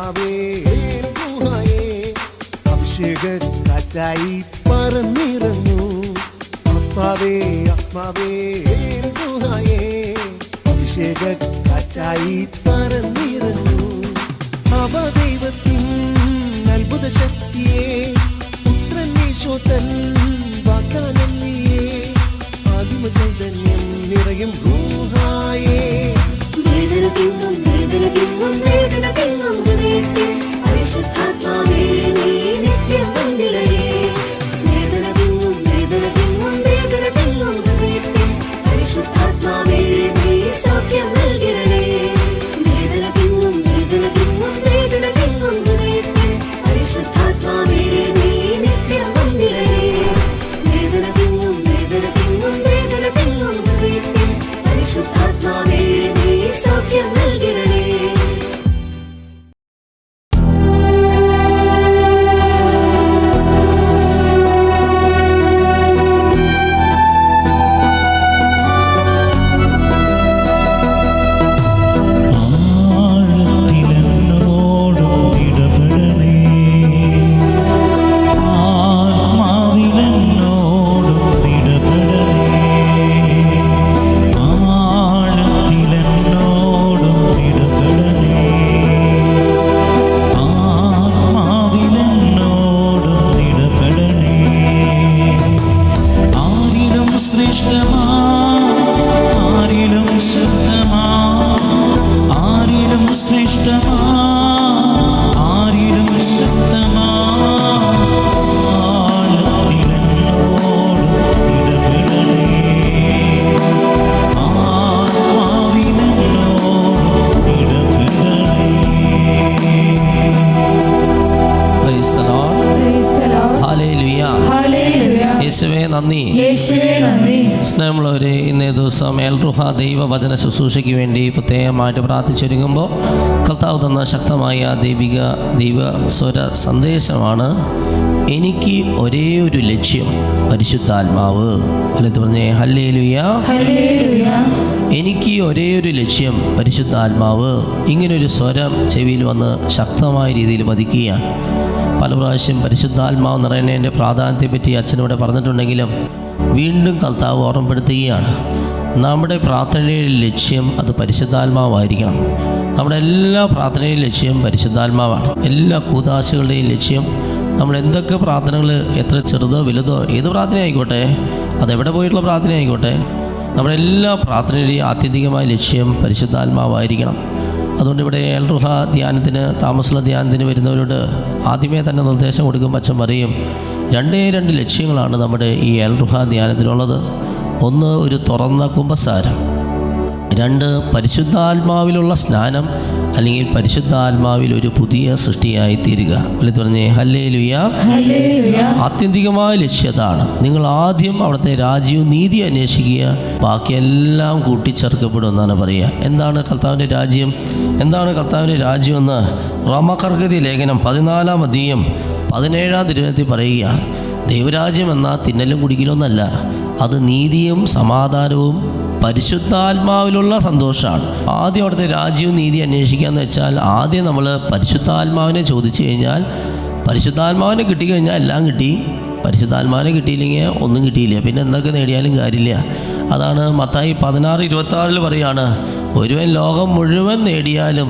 ആത്മാവേ അഭിഷേക കാറ്റായി പറന്നിറങ്ങൂ. ആത്മാവേ ആത്മാവേ അഭിഷേക കാറ്റായി പറന്നിറങ്ങൂ. അവദൈവത്തിൻ അത്ഭുത ശക്തിയെ പുത്രൻ യേശോത്തൻ വാഗ്ദാനം നീയേ. ആദിമ ചൈതന്യം നിറയും റൂഹായേ. വേദന തിങ്ങും വേദന തിങ്ങും വേദന തിങ്ങും ഹൃദയത്തിൽ പരിശുദ്ധാത്മാവേ നീ നിത്യം വന്നിടണേ. വേദന തിങ്ങും വേദന തിങ്ങും വേദന തിങ്ങും ഹൃദയത്തിൽ പരിശുദ്ധാത്മാവേ നീ സൗഖ്യം നൽകിടണേ. വേദന തിങ്ങും വേദന തിങ്ങും വേദന തിങ്ങും ഹൃദയത്തിൽ പരിശുദ്ധാത്മാവേ നീ നിത്യം വന്നിടണേ. വേദന തിങ്ങും വേദന തിങ്ങും വേദന തിങ്ങും ഹൃദയത്തിൽ പരിശുദ്ധാത്മാവേ നീ സൗഖ്യം നൽകിടണേ. സ്നേഹമുള്ളവരെ, ഇന്നേ ദിവസം എൽ റുഹ ദൈവവചന ശുശ്രൂഷയ്ക്ക് വേണ്ടി പ്രത്യേകമായിട്ട് പ്രാർത്ഥിച്ചൊരുങ്ങുമ്പോൾ കർത്താവ് തന്ന ശക്തമായ ദൈവസ്വര സന്ദേശമാണ് എനിക്ക് ഒരേ ഒരു ലക്ഷ്യം പരിശുദ്ധാത്മാവ്. അല്ലെന്ന് പറഞ്ഞേ ഹല്ലേലൂയ. എനിക്ക് ഒരേ ഒരു ലക്ഷ്യം പരിശുദ്ധാത്മാവ്. ഇങ്ങനൊരു സ്വരം ചെവിയിൽ വന്ന് ശക്തമായ രീതിയിൽ പതിക്കുകയാണ്. പല പ്രാവശ്യം പരിശുദ്ധാത്മാവ് നിറയുന്നതിൻ്റെ പ്രാധാന്യത്തെപ്പറ്റി അച്ഛനിവിടെ പറഞ്ഞിട്ടുണ്ടെങ്കിലും വീണ്ടും കർത്താവ് ഓർമ്മപ്പെടുത്തുകയാണ്. നമ്മുടെ പ്രാർത്ഥനയുടെ ലക്ഷ്യം അത് പരിശുദ്ധാത്മാവായിരിക്കണം. നമ്മുടെ എല്ലാ പ്രാർത്ഥനയുടെ ലക്ഷ്യം പരിശുദ്ധാത്മാവാണ്. എല്ലാ കൂദാശകളുടെയും ലക്ഷ്യം, നമ്മൾ എന്തൊക്കെ പ്രാർത്ഥനകൾ, എത്ര ചെറുതോ വലുതോ ഏത് പ്രാർത്ഥന ആയിക്കോട്ടെ, അതെവിടെ പോയിട്ടുള്ള പ്രാർത്ഥന ആയിക്കോട്ടെ, നമ്മുടെ എല്ലാ പ്രാർത്ഥനയുടെയും ആത്യന്തികമായ ലക്ഷ്യം പരിശുദ്ധാത്മാവായിരിക്കണം. അതുകൊണ്ട് ഇവിടെ എൽ റുഹ ധ്യാനത്തിന്, താമസമുള്ള ധ്യാനത്തിന് വരുന്നവരോട് ആദ്യമേ തന്നെ നിർദ്ദേശം കൊടുക്കുമ്പോൾ അച്ഛൻ പറയും, രണ്ട് ലക്ഷ്യങ്ങളാണ് നമ്മുടെ ഈ എൽ റുഹ ധ്യാനത്തിനുള്ളത്. ഒന്ന്, ഒരു തുറന്ന കുമ്പസാരം. രണ്ട്, പരിശുദ്ധാത്മാവിലുള്ള സ്നാനം, അല്ലെങ്കിൽ പരിശുദ്ധാത്മാവിൽ ഒരു പുതിയ സൃഷ്ടിയായി തീരുക. അല്ലെ പറഞ്ഞേ ഹല്ലേലൂയ. ആത്യന്തികമായ ലക്ഷ്യതാണ്. നിങ്ങൾ ആദ്യം അവിടുത്തെ രാജ്യവും നീതി അന്വേഷിക്കുക, ബാക്കിയെല്ലാം കൂട്ടിച്ചേർക്കപ്പെടും എന്നാണ് പറയുക. എന്താണ് കർത്താവിൻ്റെ രാജ്യം? എന്താണ് കർത്താവിൻ്റെ രാജ്യമെന്ന് റോമാക്കർക്കെഴുതിയ ലേഖനം 14-ാം അധ്യായം 17-ാം തിരുവചനത്തിൽ പറയുക. ദൈവരാജ്യം എന്നാൽ തിന്നലും കുടിക്കലൊന്നല്ല, അത് നീതിയും സമാധാനവും പരിശുദ്ധാത്മാവിലുള്ള സന്തോഷമാണ്. ആദ്യം അവിടുത്തെ രാജ്യവും നീതി അന്വേഷിക്കാമെന്ന് വെച്ചാൽ ആദ്യം നമ്മൾ പരിശുദ്ധാത്മാവിനെ ചോദിച്ചു കഴിഞ്ഞാൽ, പരിശുദ്ധാത്മാവിനെ കിട്ടിക്കഴിഞ്ഞാൽ എല്ലാം കിട്ടി. പരിശുദ്ധാത്മാവിനെ കിട്ടിയില്ലെങ്കിൽ ഒന്നും കിട്ടിയില്ല, പിന്നെ എന്തൊക്കെ നേടിയാലും കാര്യമില്ല. അതാണ് മത്തായി 16:26 പറയാണ്, ഒരുവൻ ലോകം മുഴുവൻ നേടിയാലും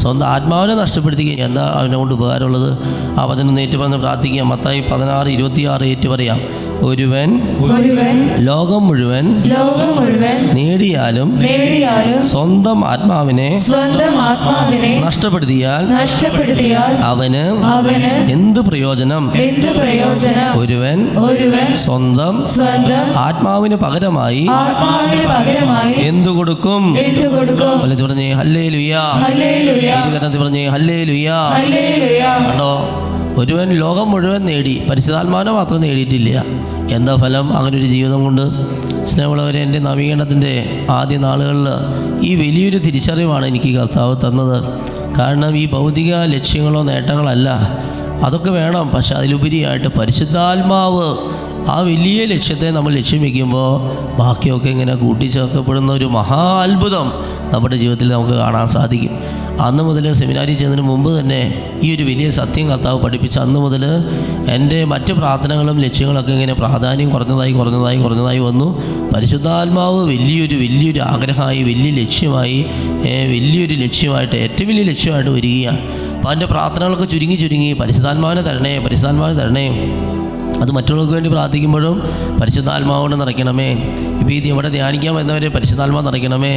സ്വന്തം ആത്മാവിനെ നഷ്ടപ്പെടുത്തി കഴിഞ്ഞാൽ എന്താ അവനെ കൊണ്ട് ഉപകാരമുള്ളത്? ആ വചനം ഏറ്റു പറഞ്ഞ് പ്രാർത്ഥിക്കുക. മത്തായി 16:26 ഏറ്റു പറയാം. ഒരുവൻ ലോകം മുഴുവൻ നേടിയാലും സ്വന്തം ആത്മാവിനെ നഷ്ടപ്പെടുത്തിയാൽ അവന് എന്ത് പ്രയോജനം? ഒരുവൻ സ്വന്തം ആത്മാവിന് പകരമായി എന്തു കൊടുക്കും? പറഞ്ഞേ ഹല്ലേലൂയ. പറഞ്ഞേ ഹല്ലേലൂയ. കണ്ടോ, ഒരുവൻ ലോകം മുഴുവൻ നേടി, പരിശുദ്ധാത്മാവിനെ മാത്രം നേടിയിട്ടില്ല. എന്താ ഫലം അങ്ങനൊരു ജീവിതം കൊണ്ട്? സ്നേഹമുള്ളവരെ, എൻ്റെ നവീകരണത്തിൻ്റെ ആദ്യ നാളുകളിൽ ഈ വലിയൊരു തിരിച്ചറിവാണ് എനിക്ക് കർത്താവ് തന്നത്. കാരണം ഈ ഭൗതിക ലക്ഷ്യങ്ങളോ നേട്ടങ്ങളല്ല, അതൊക്കെ വേണം. പക്ഷെ അതിലുപരിയായിട്ട് പരിശുദ്ധാത്മാവ്, ആ വലിയ ലക്ഷ്യത്തെ നമ്മൾ ലക്ഷ്യം വയ്ക്കുമ്പോൾ ബാക്കിയൊക്കെ ഇങ്ങനെ കൂട്ടിച്ചേർക്കപ്പെടുന്ന ഒരു മഹാ അത്ഭുതം നമ്മുടെ ജീവിതത്തിൽ നമുക്ക് കാണാൻ സാധിക്കും. അന്ന് മുതൽ സെമിനാരിൽ ചെയ്യുന്നതിന് മുമ്പ് തന്നെ ഈ ഒരു വലിയ സത്യം കർത്താവ് പഠിപ്പിച്ച അന്ന് മുതൽ എൻ്റെ മറ്റ് പ്രാർത്ഥനകളും ലക്ഷ്യങ്ങളൊക്കെ ഇങ്ങനെ പ്രാധാന്യം കുറഞ്ഞതായി വന്നു. പരിശുദ്ധാത്മാവ് വലിയൊരു ആഗ്രഹമായി, വലിയൊരു ലക്ഷ്യമായിട്ട്, ഏറ്റവും വലിയ ലക്ഷ്യമായിട്ട് വരികയാണ്. അപ്പോൾ അതിൻ്റെ പ്രാർത്ഥനകളൊക്കെ ചുരുങ്ങി പരിശുദ്ധാത്മാവിനെ തരണേ. അത് മറ്റുള്ളവർക്ക് വേണ്ടി പ്രാർത്ഥിക്കുമ്പോഴും പരിശുദ്ധാത്മാവോട് നിറയ്ക്കണമേ. ഇപ്പോൾ ഇവിടെ ധ്യാനിക്കാൻ വരുന്നവരെ പരിശുദ്ധാത്മാവ് നിറയ്ക്കണമേ.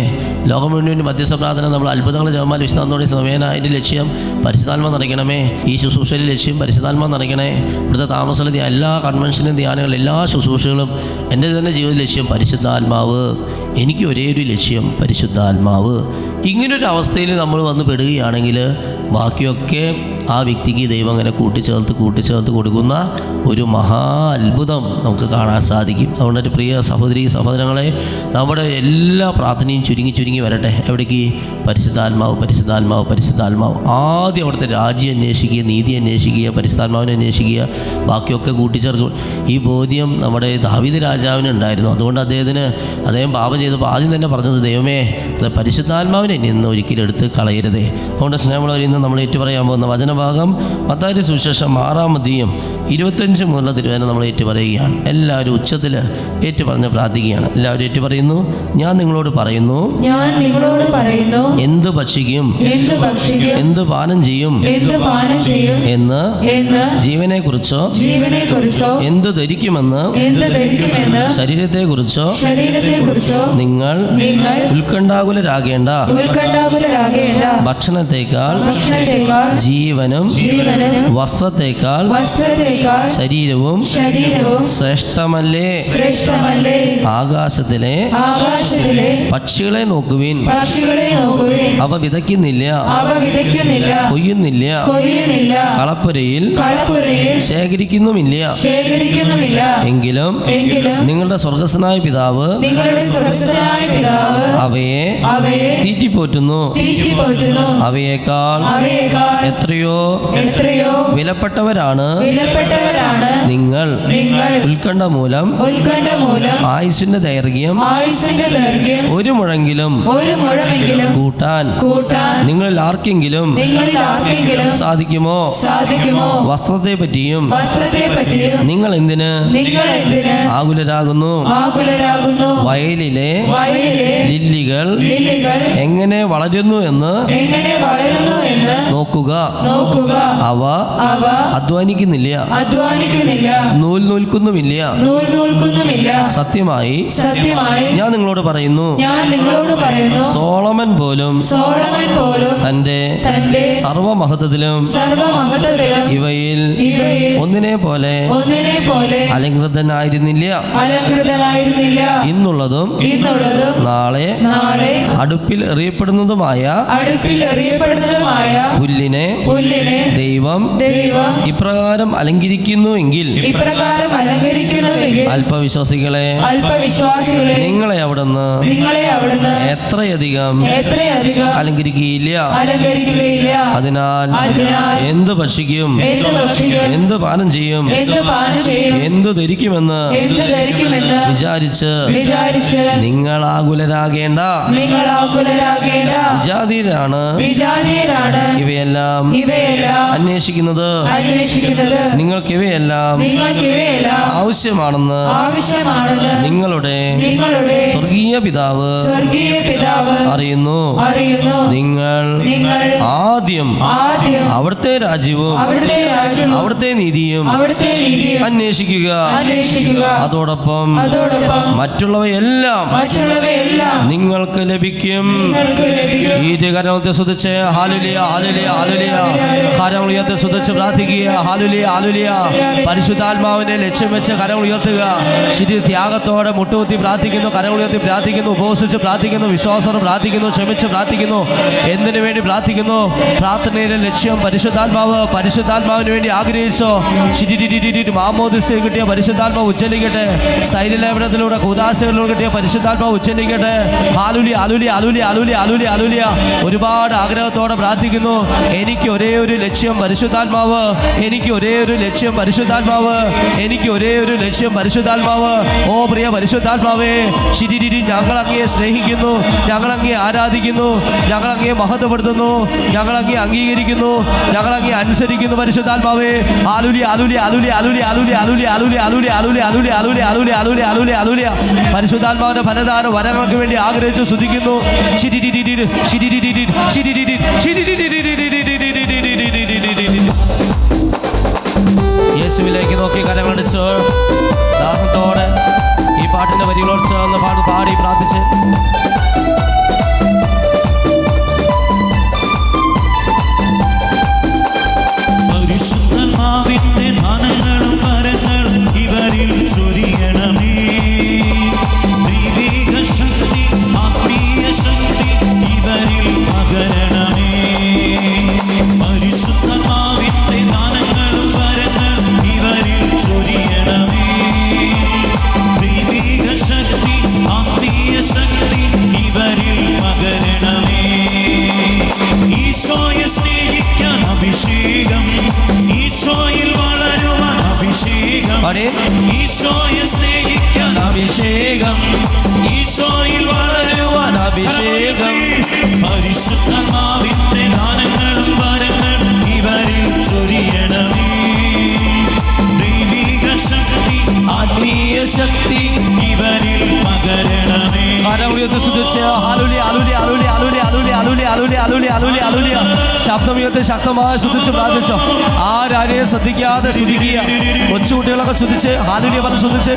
ലോകം മുഴുവൻ മധ്യസ്ഥ പ്രാർത്ഥന, നമ്മൾ അത്ഭുതങ്ങൾ ജപമാല വിശുദ്ധാന്തോടെ സമേന, അതിൻ്റെ ലക്ഷ്യം പരിശുദ്ധാത്മാവ് നിറയ്ക്കണമേ. ഈ ശുശ്രൂഷയുടെ ലക്ഷ്യം പരിശുദ്ധാത്മാവ് നിറയ്ക്കണേ. ഇവിടുത്തെ താമസമുള്ള എല്ലാ കൺവെൻഷനും ധ്യാനങ്ങളും എല്ലാ ശുശ്രൂഷകളും എൻ്റെ തന്നെ ജീവിത ലക്ഷ്യം പരിശുദ്ധാത്മാവ്. എനിക്ക് ഒരേ ഒരു ലക്ഷ്യം പരിശുദ്ധാത്മാവ്. ഇങ്ങനൊരു അവസ്ഥയിൽ നമ്മൾ വന്ന് പെടുകയാണെങ്കിൽ ബാക്കിയൊക്കെ ആ വ്യക്തിക്ക് ദൈവം അങ്ങനെ കൂട്ടിച്ചേർത്ത് കൊടുക്കുന്ന ഒരു മഹാ അത്ഭുതം നമുക്ക് കാണാൻ സാധിക്കും. അതുകൊണ്ട് ഒരു പ്രിയ സഹോദരങ്ങളെ, നമ്മുടെ എല്ലാ പ്രാർത്ഥനയും ചുരുങ്ങി വരട്ടെ. എവിടേക്ക്? പരിശുദ്ധാത്മാവ്. ആദ്യം അവിടുത്തെ രാജ്യം അന്വേഷിക്കുക, നീതി അന്വേഷിക്കുക, പരിശുദ്ധാത്മാവിനെ അന്വേഷിക്കുക, ബാക്കിയൊക്കെ കൂട്ടിച്ചേർക്കും. ഈ ബോധ്യം നമ്മുടെ ദാവീദ് രാജാവിന് ഉണ്ടായിരുന്നു. അതുകൊണ്ട് അദ്ദേഹം പാപം ചെയ്തപ്പോൾ ആദ്യം തന്നെ പറഞ്ഞത്, ദൈവമേ പരിശുദ്ധാത്മാവിനെ നിന്ന് ഒരിക്കലും എടുത്ത് കളയരുതേ. അതുകൊണ്ട് സ്നേഹമുള്ളവർ, ഇന്ന് നമ്മൾ ഏറ്റുപറയാൻ പോകുന്ന വചനഭാഗം മത്തായിയുടെ സുവിശേഷം 6-ാം അധ്യായം 25 മുതലുള്ള തിരുവചനം നമ്മൾ ഏറ്റുപറയുകയാണ്. എല്ലാവരും ഉച്ചത്തിൽ ഏറ്റുപറഞ്ഞ് പ്രാർത്ഥിക്കുകയാണ്. എല്ലാവരും ഏറ്റുപറയുന്നു, ഞാൻ നിങ്ങളോട് പറയുന്നു, എന്ത് ഭക്ഷിക്കും, എന്ത് പാനം ചെയ്യും എന്ന് ജീവനെക്കുറിച്ചോ എന്ത് ധരിക്കുമെന്ന് ശരീരത്തെക്കുറിച്ചോ നിങ്ങൾ ഉത്കണ്ഠാകുലരാകേണ്ട. ഭക്ഷണത്തേക്കാൾ ജീവനും വസ്ത്രത്തേക്കാൾ ശരീരവും ശ്രേഷ്ഠമല്ലേ. ആകാശത്തിലെ പക്ഷികളെ നോക്കുവിൻ, അവ വിതയ്ക്കുന്നില്ല, കൊയ്യുന്നില്ല, കളപ്പുരയിൽ ശേഖരിക്കുന്നുമില്ല. എങ്കിലും നിങ്ങളുടെ സ്വർഗ്ഗസ്ഥനായ പിതാവ് അവയെ തീറ്റിപ്പോറ്റുന്നു. അവയേക്കാൾ എത്രയോ വിലപ്പെട്ടവരാണ് നിങ്ങൾ. ഉത്കണ്ഠ മൂലം ആയുസ്സിന്റെ ദൈർഘ്യം ഒരു മുഴെങ്കിലും കൂട്ടാൻ നിങ്ങളിൽ ആർക്കെങ്കിലും സാധിക്കുമോ? വസ്ത്രത്തെ പറ്റിയും നിങ്ങൾ എന്തിന് ആകുലരാകുന്നു? വയലിലെ ലില്ലികൾ എങ്ങനെ വളരുന്നു എന്ന് നോക്കുക. അവ അധ്വാനിക്കുന്നില്ല, നൂൽ നൂൽക്കുന്നുമില്ല. സത്യമായി ഞാൻ നിങ്ങളോട് പറയുന്നു, സോളമൻ പോലും തന്റെ സർവമഹത്വത്തിലും ഇവയിൽ ഒന്നിനെ പോലെ അലങ്കൃതനായിരുന്നില്ല. ഇന്നുള്ളതും നാളെ അടുപ്പിൽ എറിയപ്പെടുന്നതുമായ പുല്ലിനെ ദൈവം ഇപ്രകാരം അലങ്കരിക്കുന്നുവെങ്കിൽ അല്പവിശ്വാസികളെ നിങ്ങളെ അവിടുന്ന് എത്രയധികം അലങ്കരിക്കുകയില്ല. അതിനാൽ എന്ത് ഭക്ഷിക്കും, എന്ത് പാനം ചെയ്യും, എന്ത് ധരിക്കുമെന്ന് വിചാരിച്ച് നിങ്ങൾ ആകുലരാകേണ്ട. വിജാതീയരാണ് ഇവയെല്ലാം അന്വേഷിക്കുന്നത്. നിങ്ങൾക്ക് ഇവയെല്ലാം ആവശ്യമാണെന്ന് നിങ്ങളുടെ സ്വർഗീയ പിതാവ് അറിയുന്നു. നിങ്ങൾ ആദ്യം അവിടുത്തെ രാജ്യവും അവിടുത്തെ നീതിയും അന്വേഷിക്കുക. അതോടൊപ്പം മറ്റുള്ളവയെല്ലാം നിങ്ങൾക്ക് ലഭിക്കും. ഈ കരമത്തെ ശ്രദ്ധിച്ച് ഹല്ലേലൂയ, ഹല്ലേലൂയ, ഹല്ലേലൂയ. കരങ്ങൾ ഉയർത്തി ശ്രദ്ധിച്ച് പ്രാർത്ഥിക്കുക. Hallelujah, hallelujah. പരിശുദ്ധാത്മാവിനെ ലക്ഷ്യം വെച്ച് കരങ്ങൾ ഉയർത്തുക. ശരി, ത്യാഗത്തോടെ മുട്ടുകുത്തി പ്രാർത്ഥിക്കുന്നു, കരങ്ങൾ ഉയർത്തി പ്രാർത്ഥിക്കുന്നു, ഉപവസിച്ച് പ്രാർത്ഥിക്കുന്നു, വിശ്വാസത്തോടെ പ്രാർത്ഥിക്കുന്നു, ക്ഷമിച്ച് പ്രാർത്ഥിക്കുന്നു. എന്തിനു വേണ്ടി പ്രാർത്ഥിക്കുന്നു? പ്രാർത്ഥനയുടെ ലക്ഷ്യം പരിശുദ്ധാത്മാവിന് വേണ്ടി ആഗ്രഹിച്ചോ. മാമോദിസ കിട്ടിയ പരിശുദ്ധാത്മാവ് ഉച്ചരിക്കട്ടെ. സ്ഥൈര്യലേപനത്തിലൂടെ കൂദാശകളിലൂടെ കിട്ടിയ പരിശുദ്ധാത്മാവ് ഉച്ചരിക്കട്ടെ. ഹല്ലേലൂയ, ഹല്ലേലൂയ, ഹല്ലേലൂയ, ഹല്ലേലൂയ, ഹല്ലേലൂയ, ഹല്ലേലൂയ. ഒരുപാട് ആഗ്രഹത്തോടെ പ്രാർത്ഥിക്കുന്നു. എനിക്ക് ഒരേ ഒരു ലക്ഷ്യം പരിശുദ്ധാത്മാവ്, എനിക്ക് ഒരേ ഒരു ലക്ഷ്യം പരിശുദ്ധാത്മാവ്, എനിക്ക് ഒരേ ഒരു ലക്ഷ്യം പരിശുദ്ധാത്മാവ്. ഓ പ്രിയ പരിശുദ്ധാത്മാവേ, ശിരിരി ഞങ്ങൾ അങ്ങയെ സ്നേഹിക്കുന്നു, ഞങ്ങൾ അങ്ങയെ ആരാധിക്കുന്നു, ഞങ്ങൾ അങ്ങയെ മഹത്വപ്പെടുത്തുന്നു, ഞങ്ങൾ അങ്ങയെ അംഗീകരിക്കുന്നു, ഞങ്ങൾ അങ്ങയെ അനുസരിക്കുന്നു പരിശുദ്ധാത്മാവേ. ആലുലി ആലുലി ആലുലി ആലുലി ആലുലി ആലുലി ആലുലി ആലുലി ആലുലി ആലുലി ആലുലി ആലുലി ആലുലി ആലുലി ആലുലി പരിശുദ്ധാത്മാവിന്റെ ഫലദാന വരങ്ങൾക്ക് വേണ്ടി ആഗ്രഹിച്ചു സ്തുതിക്കുന്നു. യേശുവിലേക്ക് നോക്കി കരങ്ങളടിച്ച് ദാഹത്തോടെ ഈ പാട്ടിന്റെ വരികളോട് ചേർന്ന് പാടി പ്രാർത്ഥിച്ച് പരിശുദ്ധാത്മാവിന്റെ ദാനങ്ങളും വരങ്ങളും ഇവരിൽ ചൊരിയണമേ. ദൈവിക ശക്തി, ആത്മീയ ശക്തി ഇവരിൽ പകരണമേ. പരിശുദ്ധാത്മാവിന്റെ ദാനങ്ങളും വരങ്ങളും ഇവരിൽ ചൊരിയണമേ. ദൈവിക ശക്തി, ആത്മീയ ശക്തി ഇവരിൽ പകരണമേ. ഈശോയെ സ്നേഹിക്കാൻ അഭിഷേകം, ഈശോയിൽ വളരുവാൻ അഭിഷേകം, ഈശോയെ സ്നേഹിക്കാൻ അഭിഷേകം, ഈശോയിൽ വളരുവാൻ അഭിഷേകം. പരിശുദ്ധാത്മാവിന്റെ ദാനങ്ങളും വരങ്ങളും ഇവരിൽ ചൊരിയണമേ. ദൈവിക ശക്തി, ആത്മീയ ശക്തി ഇവരിൽ പകരണമേ. ശബ്ദമുയർത്തി ശക്തമായി സ്തുതിച്ച് പ്രാർത്ഥിച്ചോ. ആരാരെയും ശ്രദ്ധിക്കാതെ സ്തുതിക്കുക. കൊച്ചുകുട്ടികളൊക്കെ സ്തുതിച്ച് ഹാലുലിയ പറഞ്ഞ് സ്തുതിച്ച്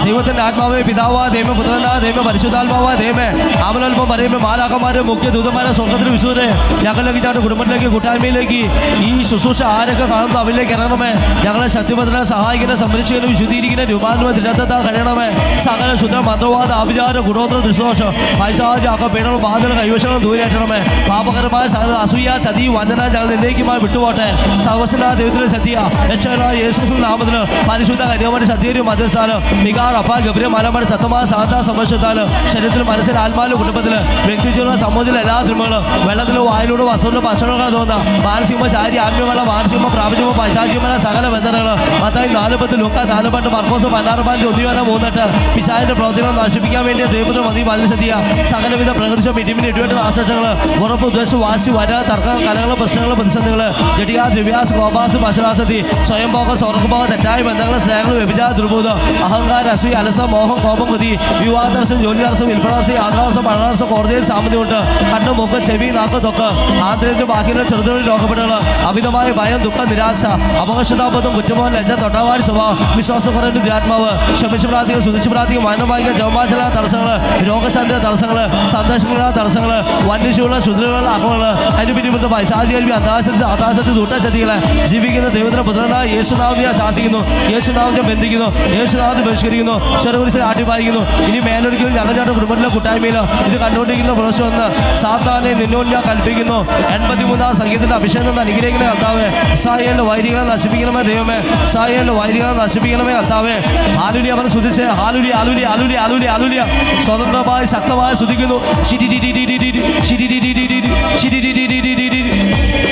ദൈവത്തിന്റെ ആത്മാവേ, പിതാവാ ദൈവ, പുത്രനാ ദൈവ, പരിശുദ്ധാത്മാവാ ദൈവമേ, ആമലൽപ്പം പറയുമ്പോൾ മാലാഖമാരെ, മുഖ്യ ദൂതന്മാരെ, സ്വർഗത്തിന് വിശുദ്ധരെ, ഞങ്ങളിലേക്ക് ഞങ്ങളുടെ കുടുംബത്തിലേക്ക് കൂട്ടായ്മയിലേക്ക് ഈ ശുശ്രൂഷ ആരൊക്കെ കാണുന്നു അവരിലേക്ക് ഇറങ്ങണമേ. ഞങ്ങളെ ശക്തിപത്രനെ സഹായിക്കുന്ന, സംരക്ഷിക്കുന്ന, വിശുദ്ധീകരിക്കുന്ന രൂപാത്മ ദൃഢത കഴിയണമേ. സകല ശുദ്ധ മന്ത്രവാദ ആഭിചാര ഗുണോത്ര ദുഷ്ടദോഷം പൈശാച പീഡനം ബാധകൾ കൈവശങ്ങൾ ദൂരേറ്റണമേ. പാപകരമായ സകല അസൂയ ചതി വഞ്ചന ഞങ്ങൾ എന്നേക്കുമായി വിട്ടുപോട്ടെ. സർവസ്വനായ ദൈവത്തിന്റെ സത്യ രക്ഷകനായ യേശുക്രിസ്തുവിന്റെ നാമത്തിന് പരിശുദ്ധ കന്യാകുമാരി സത്യരും മധ്യസ്ഥാനം മികാർ അപ്പ ഗബ്രിയ മലമടി സത്യമായ സാധാ സംരക്ഷത്താല് ശരീരത്തിൽ മനസ്സിൽ ആത്മാവിലും കുടുംബത്തിൽ വ്യക്തിജീവന സമൂഹത്തിലെ എല്ലാ തിന്മകളും വെള്ളത്തിലും വായിലൂടെ വസ്തുവിലും ഭക്ഷണങ്ങൾ തോന്നുന്ന മാനസികമോ ശാരീരിക ആത്മീയമല്ല മാനസികമോ പ്രാപഞ്ചമോ പൈശാചികമല്ല സകല ബന്ധനങ്ങൾ മത്തായി 4:10 ലൂക്കാ 4:8 മർക്കോസ് 16:5 1 പിശാചിന്റെ പ്രവർത്തികൾ നശിപ്പിക്കാൻ വേണ്ടി ദൈവത്തിന് മതി മത്സരിയ സകലവിധ പ്രകൃതിശം ഇടിമിന് ഇടിവേണ്ട നാശങ്ങൾ ഉറപ്പ് ഉദ്ദേശം വാശി വര തർക്കം കലകൾ പ്രശ്നങ്ങൾ പ്രതിസന്ധികൾ ജടിക ദ്രവ്യാസ് കോപാസ് പശുരാസതി സ്വയംഭോഗ സ്വർഗഭോഗ തെറ്റായ ബന്ധങ്ങൾ സ്നേഹങ്ങൾ വ്യഭിചാര ദുർബോധം അഹങ്കാര അസൂയ അലസം മോഹം കോപം കൊതി വിവാഹതടസ്സം ജോലി തടസ്സം വിൽപ്പനാസം യാത്രാസം പഠനാസം കോടതിയിൽ സാമ്യതയുണ്ട് കണ്ണ് മൂക്ക് ചെവി നാക്ക് തൊക്ക് ആന്തരിക ബാഹ്യങ്ങൾ ചെറുതൊഴിൽ രോഗപ്പെടൽ അമിതമായ ഭയം ദുഃഖം നിരാശ അപകർഷതാബോധം കുറ്റമോ ലജ്ജ തൊട്ടാവാടി സ്വഭാവം വിശ്വാസം കുറഞ്ഞ ദുരാത്മാവ് ക്ഷമിച്ച് പ്രാർത്ഥിക്കുക സ്തുതിച്ച് പ്രാർത്ഥിക്കുക മാനവാഹിക ജവമാചല തടസ്സങ്ങൾ രോഗശാന്തി തടസ്സങ്ങൾ സന്ദേശങ്ങളുടെ തടസ്സങ്ങൾ വന്യശീലുള്ള ശുദ്രകളുടെ ആക്രമണങ്ങൾ അതിന് പിന്നിൽ പൈശാചി അന്താശത്ത് ആകാശത്ത് ദൂട്ടശക്തികളെ ജീവിക്കുന്ന ദൈവത്തിന്റെ പുത്രനായ യേശുനാമത്തെ ഞാൻ ശാസിക്കുന്നു യേശുനാമത്തെ ബന്ധിക്കുന്നു യേശുനാമത്തെ ബഹിഷ്കരിക്കുന്നു ശരകുരിശിനെ ആട്ടിപ്പായിക്കുന്നു ഇനി മേലൊരിക്കലും ഞങ്ങളുടെ കുടുംബത്തിലെ കൂട്ടായ്മയിൽ ഇത് കണ്ടുകൊണ്ടിരിക്കുന്ന പ്രശ്നം എന്ന് സാത്താനെ നിന്നോട് ഞാൻ കൽപ്പിക്കുന്നു 83-ാം സംഗീതത്തിന്റെ അഭിഷേകം അനുഗ്രഹിക്കുന്ന കർത്താവേ ഇസ്രായേലിന്റെ വൈരികളെ നശിപ്പിക്കണമേ ദൈവമേ ഇസ്രായേലിന്റെ വൈരികളെ നശിപ്പിക്കണമേ കർത്താവേ ഹാലുലിയ അവനെ സ്തുതിച്ച് ഹാലുലി ആലുലി ആലുലി ആലുലി ആലുലിയ സ്വതന്ത്രമായി ശക്തമായി സ്തുതിക്കുന്നു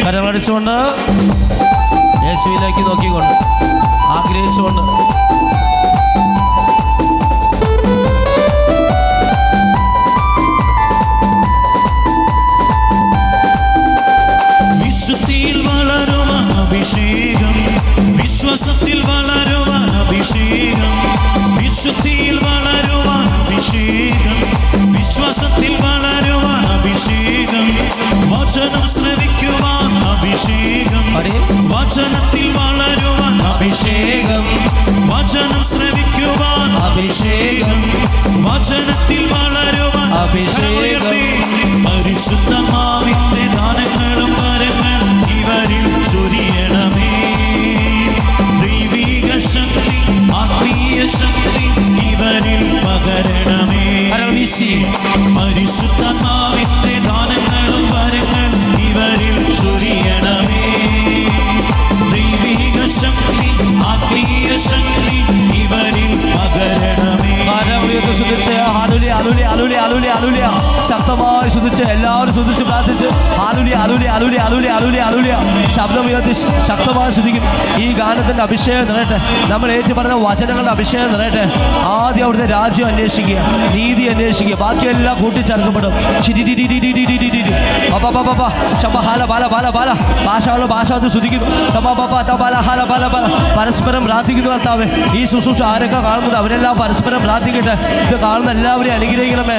കരമടിച്ചുകൊണ്ട് യേശുവിലേക്ക് നോക്കിക്കൊണ്ട് ആഗ്രഹിച്ചുകൊണ്ട് വിശുദ്ധിയിൽ വളരുവാൻ അഭിഷേകം വിശ്വാസത്തിൽ വളരുവാൻ അഭിഷേകം വിശുദ്ധിയിൽ വളരുവാൻ അഭിഷേകം വിശ്വാസത്തിൽ വളരുവാൻ അഭിഷേകം വചനം ശ്രവിക്കുവാൻ അഭിഷേകം വചനത്തിൽ വളരുവാൻ അഭിഷേകം വചനം ശ്രവിക്കുവാൻ അഭിഷേകം വചനത്തിൽ വളരുവാൻ അഭിഷേകം പരിശുദ്ധമാവിന്റെ ദാനങ്ങളും വരങ്ങളും ഇവരിൽ ചൊരിയണമേ ദൈവിക ശക്തി ആത്മീയ ശക്തി ഇവരിൽ പകരണമേ പരിശുദ്ധമാവിന്റെ ദാനങ്ങളും വരങ്ങളും ഇവരിൽ ചൊരിയണമേ ദൈവിക ശക്തി ആത്മീയ ശക്തി ഇവരിൽ പകരണമേ ഹല്ലേലൂയ ഹല്ലേലൂയ ഹല്ലേലൂയ ഹല്ലേലൂയ ഹല്ലേലൂയ. ശക്തമായി സ്തുതിച്ച് എല്ലാവരും സ്തുതിച്ച് പ്രാർത്ഥിച്ച് ഹല്ലേലൂയ ഹല്ലേലൂയ ഹല്ലേലൂയ ഹല്ലേലൂയ ഹല്ലേലൂയ ഹല്ലേലൂയ. ശബ്ദം ഉയർത്തി ശക്തമായി സ്തുതിക്കും. ഈ ഗാനത്തിന്റെ അഭിഷേകം നിറയട്ടെ. നമ്മൾ ഏറ്റുപറയുന്ന വചനങ്ങളുടെ അഭിഷേകം നിറയട്ടെ. ആദ്യം അവിടുത്തെ രാജ്യം അന്വേഷിക്കുക, നീതി അന്വേഷിക്കുക, ബാക്കിയെല്ലാം കൂട്ടിച്ചേർക്കപ്പെടും. ഭാഷ സ്തുതിക്കുന്നു. പരസ്പരം പ്രാർത്ഥിക്കുന്നു കർത്താവേ. ഈ ശുശ്രൂഷ ആരൊക്കെ കാണുന്നുണ്ട് അവരെല്ലാം പരസ്പരം പ്രാർത്ഥിക്കട്ടെ. ഇത് കാണുന്ന എല്ലാവരെയും അനുഗ്രഹിക്കണമേ.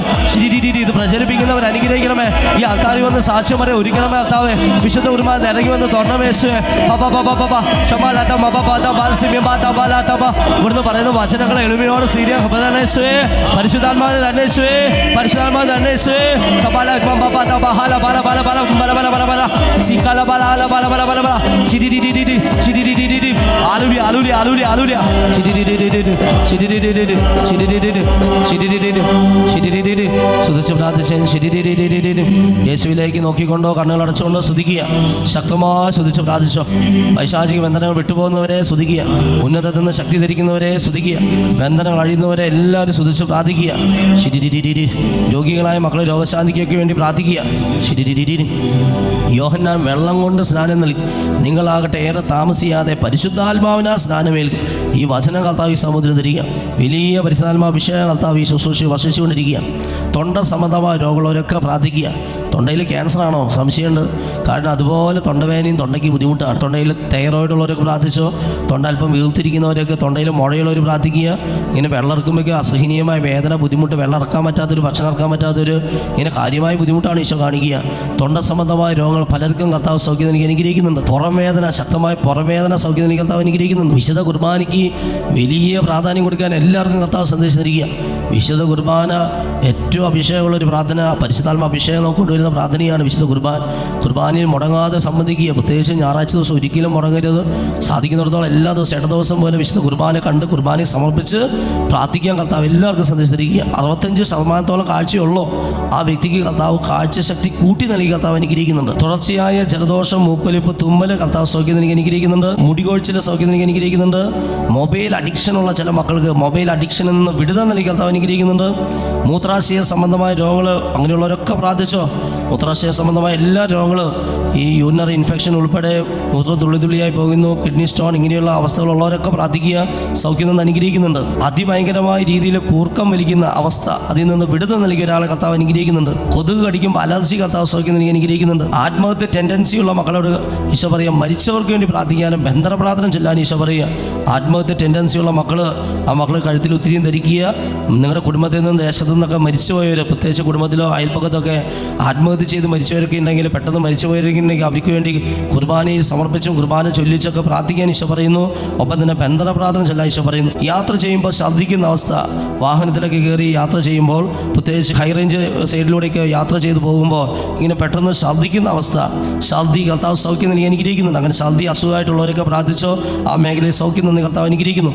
ഇത് പ്രചരിപ്പിക്കുന്നവർ അനുഗ്രഹിക്കണമേ. ഈ ആൾക്കാർ വന്ന് സാക്ഷ്യം വരെ ഒരുക്കണമേ കർത്താവേ. വിശുദ്ധ കുർബാന ഇറങ്ങി വന്ന് തുറന്നമേശുവേ. ഇവിടുന്ന് പറയുന്ന വചനങ്ങളെ എളിമയോട് സീരിയ പരിശുദ്ധാത്മാവിനെ തന്നേശുവേ, പരിശുദ്ധാത്മാവിനെ തന്നേശുവേ. യേശുവിലേക്ക് നോക്കിക്കൊണ്ടോ കണ്ണുകൾ അടച്ചുകൊണ്ടോ സ്തുതിക്കുക. ശക്തമായി സ്തുതിച്ച് പ്രാർത്ഥിച്ചോ. പൈശാചിക ബന്ധനങ്ങൾ വിട്ടുപോകുന്നവരെ സ്തുതിക്കുക. ഉന്നതത്തിൽ നിന്ന് ശക്തി ധരിക്കുന്നവരെ സ്തുതിക്കുക. ബന്ധനങ്ങൾ അഴിയുന്നവരെ എല്ലാവരും സ്തുതിച്ച് പ്രാർത്ഥിക്കുക. രോഗികളായ മക്കളെ രോഗശാന്തിക്കൊക്കെ വേണ്ടി പ്രാർത്ഥിക്കുക. യോഹന്നാൻ വെള്ളം കൊണ്ട് സ്നാനം നൽകി. നിങ്ങളാകട്ടെ ഏറെ താമസിയാതെ പരിശുദ്ധാത്മാവിനാ സ്നാനമേൽക്കും. ഈ വചനം കർത്താവ് ഈ സമുദ്രം ധരിക്കുക. വലിയ പരിശുദ്ധാത്മാഭിഷേകം കർത്താവ് ഈ ശുശ്രൂഷ വർഷിച്ചുകൊണ്ടിരിക്കുക. തൊണ്ട സംബന്ധമായ രോഗമുള്ളവരൊക്കെ പ്രാർത്ഥിക്കുക. തൊണ്ടയിൽ ക്യാൻസറാണോ സംശയമുണ്ട്. കാരണം അതുപോലെ തൊണ്ടവേദനയും തൊണ്ടയ്ക്ക് ബുദ്ധിമുട്ടാണ്. തൊണ്ടയിൽ തൈറോയിഡ് ഉള്ളവരൊക്കെ പ്രാർത്ഥിച്ചോ. തൊണ്ട അല്പം വീർത്തിരിക്കുന്നവരൊക്കെ, തൊണ്ടയിൽ മുഴയുള്ളവർ പ്രാർത്ഥിക്കുക. ഇങ്ങനെ വെള്ളം ഇറക്കുമ്പോഴേക്കും അസഹനീയമായ വേദന, ബുദ്ധിമുട്ട്, വെള്ളം ഇറക്കാൻ പറ്റാത്തൊരു, ഭക്ഷണം ഇറക്കാൻ പറ്റാത്തൊരു, ഇങ്ങനെ കാര്യമായ ബുദ്ധിമുട്ടാണ് ഈശോ കാണിക്കുക. തൊണ്ട സംബന്ധമായ രോഗങ്ങൾ പലർക്കും കർത്താവ് സൗഖ്യം എനിക്ക് അനുഗ്രഹിക്കുന്നുണ്ട്. പുറം വേദന, ശക്തമായ പുറം വേദന സൗഖ്യം എനിക്ക് കർത്താവ് അനുഗ്രഹിക്കുന്നുണ്ട്. വിശുദ്ധ കുർബാനയ്ക്ക് വലിയ പ്രാധാന്യം കൊടുക്കാൻ എല്ലാവർക്കും കർത്താവ് സന്ദേശം തരിക. വിശുദ്ധ കുർബാന ഏറ്റവും അഭിഷേകമുള്ള ഒരു പ്രാർത്ഥന, പരിശുദ്ധാത്മ അഭിഷേകം നമുക്ക് കൊണ്ടുവരുന്ന പ്രാർത്ഥനയാണ് വിശുദ്ധ കുർബാന. കുർബാനയിൽ മുടങ്ങാതെ സംബന്ധിക്കുക. പ്രത്യേകിച്ച് ഞായറാഴ്ച ദിവസം ഒരിക്കലും മുടങ്ങരുത്. സാധിക്കുന്നിടത്തോളം എല്ലാ ദിവസവും ഇട ദിവസം പോലെ വിശുദ്ധ കുർബാന കണ്ട് കുർബാനയെ സമർപ്പിച്ച് പ്രാർത്ഥിക്കാൻ കർത്താവ് എല്ലാവർക്കും സന്ദേശിച്ചിരിക്കുക. 65% കാഴ്ചയുള്ളൂ ആ വ്യക്തിക്ക് കർത്താവ് കാഴ്ചശക്തി കൂട്ടി നൽകി കർത്താവ് അനുഗ്രഹിക്കുന്നുണ്ട്. തുടർച്ചയായ ജലദോഷം, മൂക്കൊലിപ്പ്, തുമ്മൽ കർത്താവ് സൗഖ്യം എനിക്ക് അനുഗ്രഹിക്കുന്നുണ്ട്. മുടികൊഴിച്ചിൽ സൗഖ്യം എനിക്ക് അനുഗ്രഹിക്കുന്നുണ്ട്. മൊബൈൽ അഡിക്ഷനുള്ള ചില മക്കൾക്ക് മൊബൈൽ അഡിക്ഷനിൽ നിന്ന് വിടുതൽ നൽകി കർത്താവ് അനുഗ്രഹിക്കുന്നുണ്ട്. മൂത്രാശയ സംബന്ധമായ രോഗങ്ങൾ അങ്ങനെയുള്ളവരൊക്കെ പ്രാർത്ഥിച്ചോ. മൂത്രാശയ സംബന്ധമായ എല്ലാ രോഗങ്ങളും, ഈ യൂറിനറി ഇൻഫെക്ഷൻ ഉൾപ്പെടെ മൂത്രം തുള്ളിയായി പോകുന്നു, കിഡ്നി സ്റ്റോൺ, ഇങ്ങനെയുള്ള അവസ്ഥകളുള്ളവരൊക്കെ പ്രാർത്ഥിക്കുക. സൗഖ്യം നിന്ന് അനുഗ്രഹിക്കുന്നുണ്ട്. അതിഭയങ്കരമായ രീതിയിൽ കൂർക്കം വലിക്കുന്ന അവസ്ഥ, അതിൽ നിന്ന് വിടുതൽ നൽകിയ ഒരാളെ കർത്താവ് അനുഗ്രഹിക്കുന്നുണ്ട്. കൊതുക് കടിക്കുമ്പോൾ അലർജി കർത്താവ് സൗഖ്യം നൽകി അനുഗ്രഹിക്കുന്നുണ്ട്. ആത്മഹത്യ ടെൻഡൻസിയുള്ള മക്കളോട് ഈശോ പറയുക മരിച്ചവർക്ക് വേണ്ടി പ്രാർത്ഥിക്കാനും ബന്ധന പ്രാർത്ഥന ചൊല്ലാനും ഈശോ പറയുക. ആത്മഹത്യ ടെൻഡൻസിയുള്ള മക്കൾ, ആ മക്കൾ കഴുത്തിൽ ഒത്തിരിയും ധരിക്കുക. നിങ്ങളുടെ കുടുംബത്തിൽ നിന്ന്, ദേശത്തു നിന്നൊക്കെ മരിച്ചുപോയവർ, പ്രത്യേകിച്ച് കുടുംബത്തിലോ അയൽപ്പക്കത്തൊക്കെ ആത്മഹത്യ ചെയ്ത് മരിച്ചവരൊക്കെ ഉണ്ടെങ്കിൽ, പെട്ടെന്ന് മരിച്ചുപോയവരുണ്ടെങ്കിൽ അവർക്ക് വേണ്ടി കുർബാനയിൽ സമർപ്പിച്ചും കുർബാന ചൊല്ലിച്ചൊക്കെ പ്രാർത്ഥിക്കാൻ ഈശോ പറയുന്നു. ഒപ്പം തന്നെ ബന്ധന പ്രാർത്ഥന ചൊല്ലാൻ ഈശോ പറയുന്നു. യാത്ര ചെയ്യുമ്പോൾ ഛർദ്ദിക്കുന്ന അവസ്ഥ, വാഹനത്തിലൊക്കെ കയറി യാത്ര ചെയ്യുമ്പോൾ, പ്രത്യേകിച്ച് ഹൈ റേഞ്ച് സൈഡിലൂടെയൊക്കെ യാത്ര ചെയ്ത് പോകുമ്പോൾ ഇങ്ങനെ പെട്ടെന്ന് ഛർദ്ദിക്കുന്ന അവസ്ഥ, ഛർദ്ദി കർത്താവ് സൗഖ്യം നൽകി അനുഗ്രഹിക്കുന്നുണ്ട്. അങ്ങനെ ഛർദ്ദി അസുഖമായിട്ടുള്ളവരൊക്കെ പ്രാർത്ഥിച്ചോ. ആ മേഖലയിൽ സൗഖ്യം നിന്ന് കർത്താവ് അനുഗ്രഹിക്കുന്നു.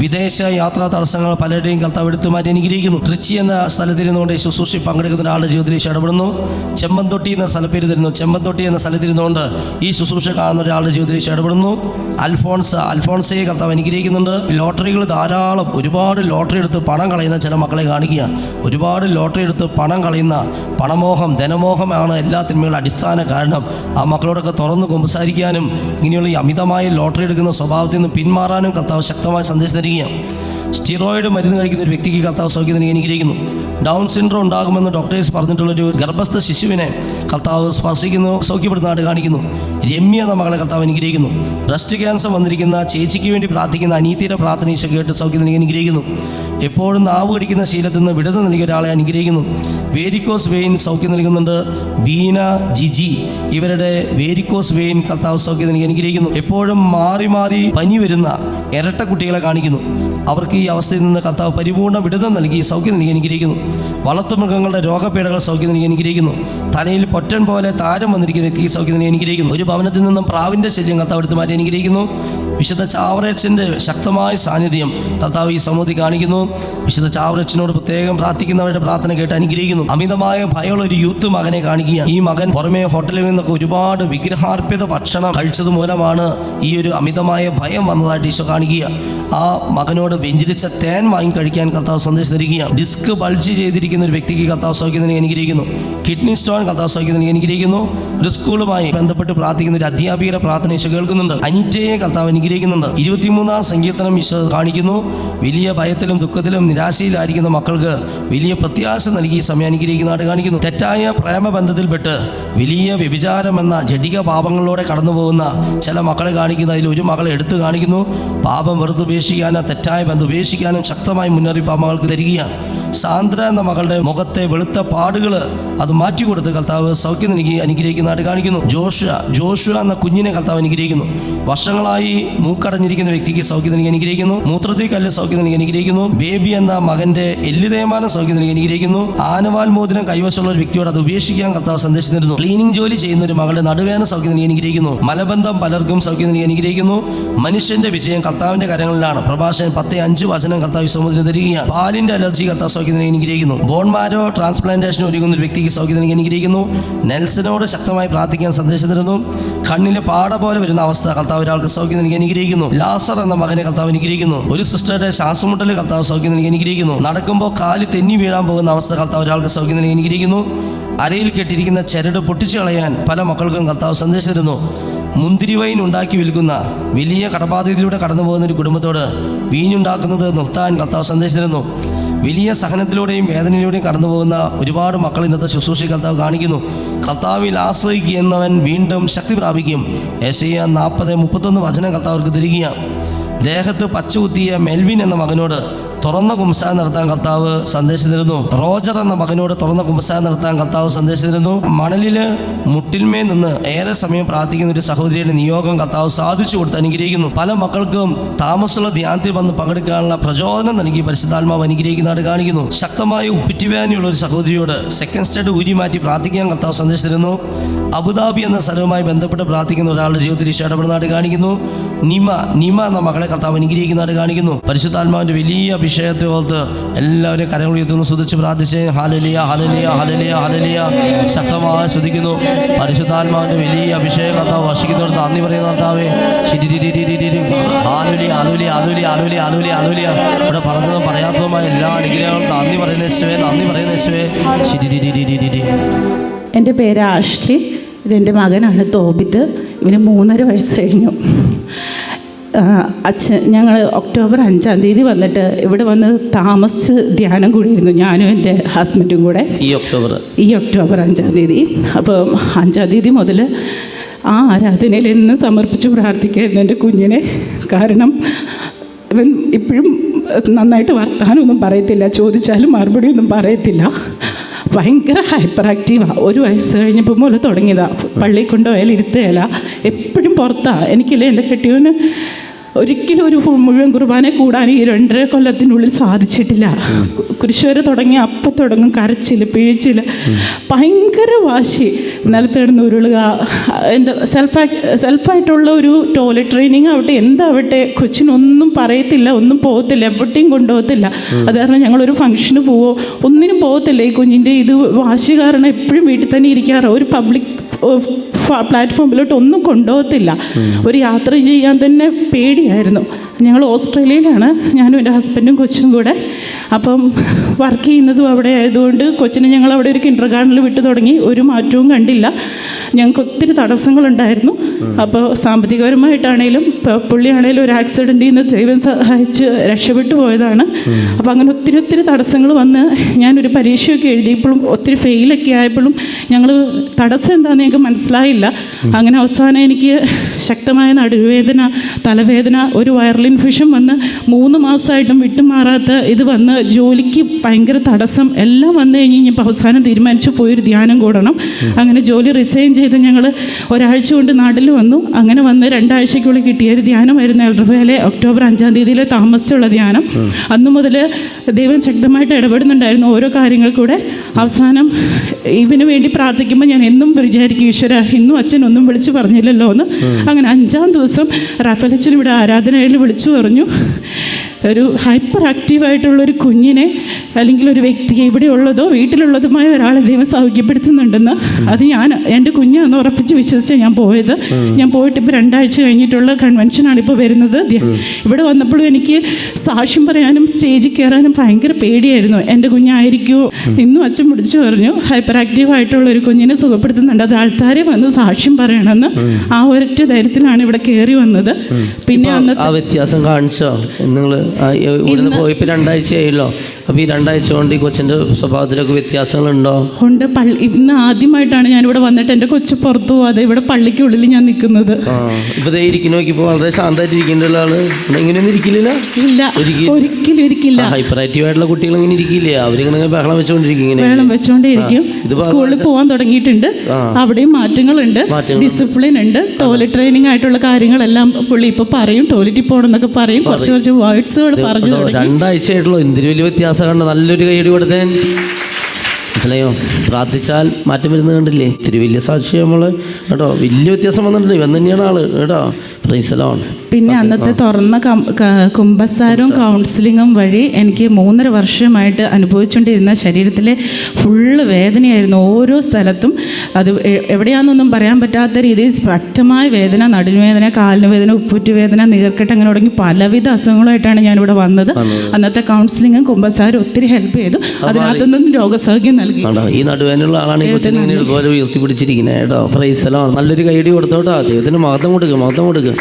വിദേശ യാത്രാ തടസ്സങ്ങൾ പലരുടെയും കർത്താവ് എടുത്തു മാറ്റി അനുഗ്രഹിക്കുന്നു. ട്രിച്ചി എന്ന സ്ഥലത്തിരുന്നുകൊണ്ട് ശുശ്രൂഷയിൽ പങ്കെടുക്കുന്ന ഒരാളുടെ ജീവിതത്തിൽ ഇടപെടുന്നു. ചെമ്പന്തൊട്ടി എന്ന സ്ഥലപ്പേര് തരുന്നു. ചെമ്പന്തൊട്ടി എന്ന സ്ഥലത്തിരുന്നുകൊണ്ട് ഈ ശുശ്രൂഷ കാണുന്ന ഒരാളുടെ ജീവിതത്തിൽ ഇടപെടുന്നു. അൽഫോൺസയെ കർത്താവ് അനുഗ്രഹിക്കുന്നുണ്ട്. ലോട്ടറികൾ ധാരാളം, ഒരുപാട് ലോട്ടറി എടുത്ത് പണം കളയുന്ന ചില മക്കളെ കാണിക്കുക. ഒരുപാട് ലോട്ടറി എടുത്ത് പണം കളയുന്ന പണമോഹം, ധനമോഹമാണ് എല്ലാ തിന്മകളുടെ അടിസ്ഥാന കാരണം. ആ മക്കളോടൊക്കെ തുറന്ന് സംസാരിക്കാനും ഇങ്ങനെയുള്ള ഈ അമിതമായ ലോട്ടറി എടുക്കുന്ന സ്വഭാവത്തിൽ നിന്ന് പിന്മാറാനും കർത്താവ് ശക്തമായ സന്ദേശം തരിക. സ്റ്റിറോയിഡ് മരുന്ന് കഴിക്കുന്ന ഒരു വ്യക്തിക്ക് കർത്താവ് സൗഖ്യം നൽകി അനുഗ്രഹിക്കുന്നു. ഡൗൺ സിൻഡ്രോം ഉണ്ടാകുമെന്ന് ഡോക്ടേഴ്സ് പറഞ്ഞിട്ടുള്ളൊരു ഗർഭസ്ഥ ശിശുവിനെ കർത്താവ് സ്പർശിക്കുന്നു, സൗഖ്യപ്പെടുന്നതായിട്ട് കാണിക്കുന്നു. രമ്യ എന്ന മകളെ കർത്താവ് അനുഗ്രഹിക്കുന്നു. ബ്രസ്റ്റ് ക്യാൻസർ വന്നിരിക്കുന്ന ചേച്ചിക്ക് വേണ്ടി പ്രാർത്ഥിക്കുന്ന അനീതിയുടെ പ്രാർത്ഥന ഈശോ കേട്ട് സൗഖ്യം നൽകി അനുഗ്രഹിക്കുന്നു. എപ്പോഴും നാവ് കടിക്കുന്ന ശീലത്തിൽ നിന്ന് വിടുതൽ നൽകിയ ഒരാളെ അനുഗ്രഹിക്കുന്നു. വേരിക്കോസ് വെയിൻ സൗഖ്യം നൽകുന്നുണ്ട്. ബീന, ജിജി ഇവരുടെ വേരിക്കോസ് വെയിൻ കർത്താവ് സൗഖ്യം നൽകി അനുഗ്രഹിക്കുന്നു. എപ്പോഴും മാറി മാറി പനി വരുന്ന ഇരട്ട കുട്ടികളെ കാണിക്കുന്നു. അവർക്ക് ഈ അവസ്ഥയിൽ നിന്ന് കർത്താവ് പരിപൂർണ്ണ വിടുതൽ നൽകി സൗഖ്യം നൽകി അനുഗ്രഹിക്കുന്നു. വളർത്തുമൃഗങ്ങളുടെ രോഗപീഠകൾ സൗഖ്യം നൽകി അനുഗ്രഹിക്കുന്നു. തലയിൽ പൊറ്റൻ പോലെ താരം വന്നിരിക്കുന്ന വ്യക്തിക്ക് സൗഖ്യം നൽകി അനുഗ്രഹിക്കുന്നു. ഒരു ഭവനത്തിൽ നിന്നും പ്രാവിൻ്റെ ശല്യം കർത്താവ് എടുത്ത് മാറ്റി അനുഗ്രഹിക്കുന്നു. വിശുദ്ധ ചാവറച്ചൻ്റെ ശക്തമായ സാന്നിധ്യം കർത്താവ് ഈ സമൂഹത്തിൽ കാണിക്കുന്നു. വിശുദ്ധ ചാവറച്ചനോട് പ്രത്യേകം പ്രാർത്ഥിക്കുന്നവരുടെ പ്രാർത്ഥന കേട്ട് അനുഗ്രഹിക്കുന്നു. അമിതമായ ഭയമുള്ള ഒരു യൂത്ത് മകനെ കാണിക്കുകയാണ്. ഈ മകൻ പുറമേ ഹോട്ടലിൽ നിന്നൊക്കെ ഒരുപാട് വിഗ്രഹാർപ്പിത ഭക്ഷണം കഴിച്ചത് മൂലമാണ് ഈ ഒരു അമിതമായ ഭയം വന്നതായിട്ട് ഈശോ കാണിക്കുക. ആ മകനോട് വെഞ്ചരിച്ച തേൻ വാങ്ങി കഴിക്കാൻ കർത്താവ് സന്ദേശം തരികയാണ്. ഡിസ്ക് ബൾജ് ചെയ്തിരിക്കുന്ന ഒരു വ്യക്തിക്ക് കർത്താവ് സൗഖ്യം അനുഗ്രഹിക്കുന്നു. കിഡ്നി സ്റ്റോൺ കർത്താവ് സൗഖ്യം അനുഗ്രഹിക്കുന്നു. ഒരു സ്കൂളുമായി ബന്ധപ്പെട്ട് പ്രാർത്ഥിക്കുന്ന ഒരു അധ്യാപികയുടെ പ്രാർത്ഥന ഈശോ കേൾക്കുന്നുണ്ട്. അനിറ്റയെ കർത്താവ് അനുഗ്രഹിക്കുന്നുണ്ട്. 23-ാം സങ്കീർത്തനം ഈശോ കാണിക്കുന്നു. വലിയ ഭയത്തിലും ദുഃഖത്തിലും നിരാശയിലായിരിക്കുന്ന മക്കൾക്ക് വലിയ പ്രത്യാശ നൽകി സമയം അനുഗ്രഹിക്കുന്നതായിട്ട് കാണിക്കുന്നു. തെറ്റായ പ്രേമബന്ധത്തിൽപ്പെട്ട് വലിയ വ്യഭിചാരം എന്ന ജഡിക പാപങ്ങളിലൂടെ കടന്നു പോകുന്ന ചില മക്കളെ കാണിക്കുന്നു. അതിൽ ഒരു മകളെ എടുത്തു കാണിക്കുന്നു. പാപം വെറുതെ ഉപേക്ഷിക്കാനും തെറ്റായ ബന്ധം ഉപേക്ഷിക്കാനും ശക്തമായ മുന്നറിയിപ്പ് ആ മകൾക്ക് തരികയാണ്. സാന്ദ്ര എന്ന മകളുടെ മുഖത്തെ വെളുത്ത പാടുകൾ അത് മാറ്റിക്കൊടുത്ത് കർത്താവ് സൗഖ്യം നൽകി അനുഗ്രഹിക്കുന്നതായിട്ട് കാണിക്കുന്നു. ജോഷുവ എന്ന കുഞ്ഞിനെ കർത്താവ് അനുഗ്രഹിക്കുന്നു. വർഷങ്ങളായി മൂക്കടഞ്ഞിരിക്കുന്ന വ്യക്തിക്ക് സൗഖ്യം നൽകി അനുഗ്രഹിക്കുന്നു. മൂത്രത്തിൽ കല്ല് സൗഖ്യം നൽകി അനുഗ്രഹിക്കുന്നു. ബേബി എന്ന മകന്റെ എല്ല് തേയ്മാനം സൗഖ്യം നൽകി അനുഗ്രഹിക്കുന്നു. ആനവാൽ മോതിരം കൈവശമുള്ള ഒരു വ്യക്തിയോട് അത് ഉപേക്ഷിക്കാൻ കർത്താവ് സന്ദേശം തരുന്നു. ക്ലീനിങ് ജോലി ചെയ്യുന്ന ഒരു മകളുടെ നടുവേദന സൗഖ്യം നൽകി അനുഗ്രഹിക്കുന്നു. മലബന്ധം പലർക്കും സൗഖ്യം നൽകി അനുഗ്രഹിക്കുന്നു. മനുഷ്യന്റെ വിജയം കർത്താവിന്റെ കരങ്ങളിലാണ്. പ്രഭാഷകൻ 10:5 വചനം കർത്താവ് സമൂഹത്തിന് തരികയാണ്. പാലിന്റെ അലർജി കർത്താവ് സൗഖ്യം നൽകി അനുഗ്രഹിക്കുന്നു. ബോൺമാരോ ട്രാൻസ്പ്ലാന്റേഷൻ ഒരുങ്ങുന്ന ഒരു വ്യക്തിക്ക് സൗഖ്യം നൽകി അനുഗ്രഹിക്കുന്നു. നെൽസനോട് ശക്തമായി പ്രാർത്ഥിക്കാൻ സന്ദേശം തരുന്നു. കണ്ണിലെ പാട പോലെ വരുന്ന അവസ്ഥ കർത്താവ് ഒരാൾക്ക് സൗഖ്യം നൽകി അനുഗ്രഹിക്കുന്നു. ലാസർ എന്ന മകനെ കർത്താവ് അനുഗ്രഹിക്കുന്നു. ഒരു സിസ്റ്ററുടെ ശ്വാസമുട്ടൽ കർത്താവ് സൗഖ്യം നൽകി അനുഗ്രഹിക്കുന്നു. നടക്കുമ്പോൾ കാല് തെന്നി വീഴാൻ പോകുന്ന അവസ്ഥ കർത്താവ് ഒരാൾക്ക് സൗഖ്യം നൽകി അനുഗ്രഹിക്കുന്നു. അരയിൽ കെട്ടിയിരിക്കുന്ന ചരട് പൊട്ടിച്ചു കളയാൻ പല മക്കൾക്കും കർത്താവ് സന്ദേശം തരുന്നു. മുന്തിരി വൈൻ ഉണ്ടാക്കി വിൽക്കുന്ന വലിയ കടബാധ്യതയിലൂടെ കടന്നു പോകുന്ന ഒരു കുടുംബത്തോട് വീഞ്ഞുണ്ടാക്കുന്നത് നിർത്താൻ കർത്താവ് സന്ദേശം തരുന്നു. വലിയ സഹനത്തിലൂടെയും വേദനയിലൂടെയും കടന്നു പോകുന്ന ഒരുപാട് മക്കൾ ഇന്നത്തെ ശുശ്രൂഷ കർത്താവ് കാണിക്കുന്നു. കർത്താവിൽ ആശ്രയിക്കുന്നവൻ വീണ്ടും ശക്തി പ്രാപിക്കും. യെശയ്യാ 40:31 വചനം കർത്താവർക്ക് തരികയാണ്. ദേഹത്ത് പച്ച കുത്തിയ മെൽവിൻ എന്ന മകനോട് തുറന്ന കുമ്പസാരം നടത്താൻ കർത്താവ് സന്ദേശം തരുന്നു. റോജർ എന്ന മകനോട് തുറന്ന കുമ്പസാരം നടത്താൻ കർത്താവ് സന്ദേശം തരുന്നു. മണലിൽ മുട്ടിന്മേൽ നിന്ന് ഏറെ സമയം പ്രാർത്ഥിക്കുന്ന ഒരു സഹോദരിയുടെ നിയോഗം കർത്താവ് സാധിച്ചു കൊടുത്ത് അനുഗ്രഹിക്കുന്നു. പല മക്കൾക്കും താമസമുള്ള ധ്യാനത്തിൽ വന്ന് പങ്കെടുക്കാനുള്ള പ്രചോദനം നൽകി പരിശുദ്ധാത്മാവ് അനുഗ്രഹിക്കുന്നതായിട്ട് കാണിക്കുന്നു. ശക്തമായ ഉപ്പിറ്റുവേദനയുള്ള ഒരു സഹോദരിയോട് സെക്കൻഡ് സ്റ്റേഡ് ഊരി മാറ്റി പ്രാർത്ഥിക്കാൻ കർത്താവ് സന്ദേശം തരുന്നു. അബുദാബി എന്ന സ്ഥലവുമായി ബന്ധപ്പെട്ട് പ്രാർത്ഥിക്കുന്ന ഒരാളുടെ ജീവിതത്തിൽ ഈശോ ഇടപെടുന്നതായിട്ട് കാണിക്കുന്നു. നിമ എന്ന മകളെ കർത്താവ് അനുഗ്രഹിക്കുന്നതായിട്ട് കാണിക്കുന്നു. പരിശുദ്ധാത്മാവിൻ്റെ വലിയ അഭിഷേകത്തെ ഓർത്ത് എല്ലാവരും കരങ്ങൾ ഉയർത്തുന്നു. സ്തുതിച്ച് പ്രാർത്ഥിച്ച് ഹല്ലേലൂയ ഹല്ലേലൂയ ഹല്ലേലൂയ ഹല്ലേലൂയ ശക്തമായി സ്തുതിക്കുന്നു. പരിശുദ്ധാത്മാവിൻ്റെ വലിയ അഭിഷേകം കർത്താവ് വർഷിക്കുന്നവർ നന്ദി പറയുന്ന കർത്താവേ ഹല്ലേലൂയ ഹല്ലേലൂയ ഹല്ലേലൂയ ഹല്ലേലൂയ ഹല്ലേലൂയ ഹല്ലേലൂയ. ഇവിടെ പറഞ്ഞതും പറയാത്തതുമായ എല്ലാ അനുഗ്രഹങ്ങളും നന്ദി പറയുന്ന യേശുവേ, നന്ദി പറയുന്ന യേശുവേ. എൻ്റെ പേര് ആഷ്ലി. ഇതെൻ്റെ മകനാണ് തോബിത്ത്. ഇവന് 3.5 വയസ്സ് കഴിഞ്ഞു. ഞങ്ങൾ ഒക്ടോബർ 5-ാം തീയതി വന്നിട്ട് ഇവിടെ വന്ന് താമസിച്ച് ധ്യാനം കൂടിയിരുന്നു, ഞാനും എൻ്റെ ഹസ്ബൻഡും കൂടെ. ഈ ഒക്ടോബർ 5-ാം തീയതി. അപ്പോൾ 5-ാം തീയതി മുതൽ ആ ആരാധനയിൽ എന്ന് സമർപ്പിച്ച് പ്രാർത്ഥിക്കായിരുന്നു എൻ്റെ കുഞ്ഞിനെ. കാരണം ഇവൻ ഇപ്പോഴും നന്നായിട്ട് വർത്താനമൊന്നും പറയത്തില്ല, ചോദിച്ചാലും മറുപടിയൊന്നും പറയത്തില്ല. ഭയങ്കര ഹൈപ്പർ ആക്റ്റീവാണ്. 1 വയസ്സ് കഴിഞ്ഞപ്പോൾ മുതൽ തുടങ്ങിയതാണ്. പള്ളിയിൽ കൊണ്ടുപോയാൽ ഇരുത്തുകയില്ല, എപ്പോഴും പുറത്താണ്. എനിക്കില്ല, എൻ്റെ കെട്ടിയവന് ഒരിക്കലും ഒരു മുഴുവൻ കുർബാന കൂടാൻ ഈ 2.5 കൊല്ലത്തിനുള്ളിൽ സാധിച്ചിട്ടില്ല. കുരിശുവരെ തുടങ്ങി അപ്പം തുടങ്ങും കരച്ചിൽ, പിഴിച്ചിൽ, ഭയങ്കര വാശി, നിലത്ത് കിടന്ന് ഉരുളുക. എന്താ സെൽഫായിട്ടുള്ള ഒരു ടോയ്ലറ്റ് ട്രെയിനിങ് ആവട്ടെ എന്താവട്ടെ, കൊച്ചിനൊന്നും പറയത്തില്ല, ഒന്നും പോകത്തില്ല, എവിടെയും കൊണ്ടുപോകത്തില്ല. അത് കാരണം ഞങ്ങളൊരു ഫംഗ്ഷന് പോവോ ഒന്നിനും പോകത്തില്ല. ഈ കുഞ്ഞിൻ്റെ ഇത് വാശി കാരണം എപ്പോഴും വീട്ടിൽ തന്നെ ഇരിക്കാറ്. ഒരു പബ്ലിക് പ്ലാറ്റ്ഫോമിലോട്ട് ഒന്നും കൊണ്ടുപോകത്തില്ല. ഒരു യാത്ര ചെയ്യാൻ തന്നെ പേടിയായിരുന്നു. ഞങ്ങൾ ഓസ്ട്രേലിയയിലാണ്, ഞാനും എൻ്റെ ഹസ്ബൻഡും കൊച്ചും കൂടെ. അപ്പം വർക്ക് ചെയ്യുന്നതും അവിടെ ആയതുകൊണ്ട് കൊച്ചിനെ ഞങ്ങൾ അവിടെ ഒരു കിൻഡർ ഗാർഡനിൽ വിട്ടു തുടങ്ങി. ഒരു മാറ്റവും കണ്ടില്ല. ഞങ്ങൾക്ക് ഒത്തിരി തടസ്സങ്ങളുണ്ടായിരുന്നു. അപ്പോൾ സാമ്പത്തികപരമായിട്ടാണേലും പുള്ളിയാണേലും ഒരു ആക്സിഡൻറ്റിൽ നിന്ന് ദൈവം സഹായിച്ച് രക്ഷപ്പെട്ടു പോയതാണ്. അപ്പോൾ അങ്ങനെ ഒത്തിരി തടസ്സങ്ങൾ വന്ന് ഞാനൊരു പരീക്ഷയൊക്കെ എഴുതിയപ്പോഴും ഒത്തിരി ഫെയിലൊക്കെ ആയപ്പോഴും ഞങ്ങൾ തടസ്സം എന്താണെന്ന് ഞങ്ങൾക്ക് മനസ്സിലായില്ല. അങ്ങനെ അവസാനം എനിക്ക് ശക്തമായ നടുവേദന, തലവേദന, ഒരു വൈറൽ ഇൻഫെക്ഷൻ വന്ന് 3 മാസമായിട്ടും വിട്ടുമാറാത്ത ഇത് വന്ന് ജോലിക്ക് ഭയങ്കര തടസ്സം എല്ലാം വന്നു കഴിഞ്ഞപ്പോൾ അവസാനം തീരുമാനിച്ചു പോയൊരു ധ്യാനം കൂടണം. അങ്ങനെ ജോലി റിസൈൻ ചെയ്ത് ഞങ്ങൾ ഒരാഴ്ച കൊണ്ട് നാട്ടിൽ വന്നു. അങ്ങനെ വന്ന് 2 ആഴ്ചയ്ക്കുള്ളിൽ കിട്ടിയ ഒരു ധ്യാനമായിരുന്നു എൽഡർവേലെ ഒക്ടോബർ 5-ാം തീയതിയിലെ താമസിച്ചുള്ള ധ്യാനം. അന്നു മുതൽ ദൈവം ശക്തമായിട്ട് ഇടപെടുന്നുണ്ടായിരുന്നു ഓരോ കാര്യങ്ങൾ കൂടെ. അവസാനം ഇവന് വേണ്ടി പ്രാർത്ഥിക്കുമ്പോൾ ഞാൻ എന്നും വിചാരിക്കും, ഈശ്വര ഇന്നും അച്ഛനൊന്നും വിളിച്ച് പറഞ്ഞില്ലല്ലോ എന്ന്. അങ്ങനെ 5-ാം ദിവസം റാഫേലച്ചൻ ഇവിടെ ആരാധനയിൽ വിളിച്ചു പറഞ്ഞു, ഒരു ഹൈപ്പർ ആക്റ്റീവായിട്ടുള്ളൊരു കുഞ്ഞിനെ അല്ലെങ്കിൽ ഒരു വ്യക്തിയെ ഇവിടെയുള്ളതോ വീട്ടിലുള്ളതുമായ ഒരാളെ ദൈവം സൗഖ്യപ്പെടുത്തുന്നുണ്ടെന്ന്. അത് ഞാൻ എൻ്റെ കുഞ്ഞാന്ന് ഉറപ്പിച്ച് വിശ്വസിച്ചാണ് ഞാൻ പോയത്. ഞാൻ പോയിട്ട് ഇപ്പോൾ 2 ആഴ്ച കഴിഞ്ഞിട്ടുള്ള കൺവെൻഷനാണ് ഇപ്പോൾ വരുന്നത്. ഇവിടെ വന്നപ്പോഴും എനിക്ക് സാക്ഷ്യം പറയാനും സ്റ്റേജിൽ കയറാനും ഭയങ്കര പേടിയായിരുന്നു. എൻ്റെ കുഞ്ഞായിരിക്കുമോ? ഇന്നും അച്ഛൻ വിളിച്ചു പറഞ്ഞു ഹൈപ്പർ ആക്റ്റീവായിട്ടുള്ള ഒരു കുഞ്ഞിനെ സുഖപ്പെടുത്തുന്നുണ്ട്, അത് ആൾക്കാരെ വന്ന് സാക്ഷ്യം പറയണമെന്ന്. ആ ഒരൊറ്റ ധൈര്യത്തിലാണ് ഇവിടെ കയറി വന്നത്. പിന്നെ ആ വ്യത്യാസം കാണിച്ചോ നിങ്ങൾ? ഇവിടുന്ന് പോയിപ്പോൾ 2 ആഴ്ചയായല്ലോ. അപ്പോൾ ഈ 2 ആഴ്ച കൊണ്ട് ഈ കൊച്ചിൻ്റെ സ്വഭാവത്തിലൊക്കെ വ്യത്യാസങ്ങളുണ്ടോ? ഉണ്ട്. ഇന്ന് ആദ്യമായിട്ടാണ് ഞാനിവിടെ വന്നിട്ട് എൻ്റെ കൊച്ചു പുറത്തു പോകാതെ ഇവിടെ പള്ളിക്കുള്ളിൽ ഞാൻ നിൽക്കുന്നത്. ഇപ്പോൾ ദേ ഇരിക്കുന്ന നോക്കിയപ്പോൾ വളരെ ശാന്തമായിട്ട് ഇരിക്കേണ്ട ആള് ഇങ്ങനെയൊന്നും ഇരിക്കില്ല. ഇല്ല, ഒരിക്കലും ഇരിക്കില്ല. ഹൈപ്പർ ആക്റ്റീവ് ആയിട്ടുള്ള കുട്ടികൾ ഇങ്ങനെ ഇരിക്കില്ല, അവരിങ്ങനെ ബഹളം വെച്ചുകൊണ്ടിരിക്കും. ബഹളം വെച്ചുകൊണ്ടേയിരിക്കും. സ്കൂളിൽ പോകാൻ തുടങ്ങിയിട്ടുണ്ട്, അവിടെയും മാറ്റങ്ങളുണ്ട്, ഡിസിപ്ലിൻ ഉണ്ട്, ടോയ്ലറ്റ് ട്രെയിനിങ് ആയിട്ടുള്ള കാര്യങ്ങളെല്ലാം പുള്ളി ഇപ്പോൾ പറയും. ടോയ്ലറ്റിൽ പോകണം എന്നൊക്കെ പറയും. കുറച്ച് വേർഡ്സുകൾ പറഞ്ഞു തുടങ്ങി. 2 ആഴ്ചയായിട്ടുള്ളൂ. എന്തൊരു വലിയ വ്യത്യാസം കണ്ട. നല്ലൊരു കൈയടി കൊടുത്തേൻ. മനസ്സിലായോ? പ്രാർത്ഥിച്ചാൽ മാറ്റം വരുന്നത് കണ്ടില്ലേ? ഇത്തിരി വലിയ സാക്ഷ്യം നമ്മൾ കേട്ടോ. വലിയ വ്യത്യാസം വന്നിട്ടുണ്ട്. ഇവൻ തന്നെയാണ് ആള് കേട്ടോ. Praise the Lord. പിന്നെ അന്നത്തെ തുറന്ന കുമ്പസാരവും കൗൺസിലിങ്ങും വഴി എനിക്ക് 3.5 വർഷമായിട്ട് അനുഭവിച്ചുകൊണ്ടിരുന്ന ശരീരത്തിലെ ഫുള്ള് വേദനയായിരുന്നു. ഓരോ സ്ഥലത്തും അത് എവിടെയാണെന്നൊന്നും പറയാൻ പറ്റാത്ത രീതിയിൽ ശക്തമായ വേദന, നടുവേദന, കാലിന് വേദന, ഉപ്പുറ്റു വേദന, നീർക്കെട്ട്, അങ്ങനെ തുടങ്ങി പലവിധ അസുഖങ്ങളായിട്ടാണ് ഞാനിവിടെ വന്നത്. അന്നത്തെ കൗൺസിലിങ്ങും കുമ്പസാരം ഒത്തിരി ഹെൽപ്പ് ചെയ്തു. അതിനകത്തുനിന്നും രോഗസൗഖ്യം നൽകി. ഈ നടുവേദനയുള്ള ആളാണ് ഈ കൊച്ചിനെ ഇങ്ങനെ ഇതുപോലെ ഉയർത്തി പിടിച്ചിരിക്കുന്നത് കേട്ടോ. Praise the Lord. നല്ലൊരു കൈയടി കൊടുത്തോട്ടോ. ദൈവത്തിന് മഹത്വം കൊടുക്കുക, മഹത്വം കൊടുക്കുക.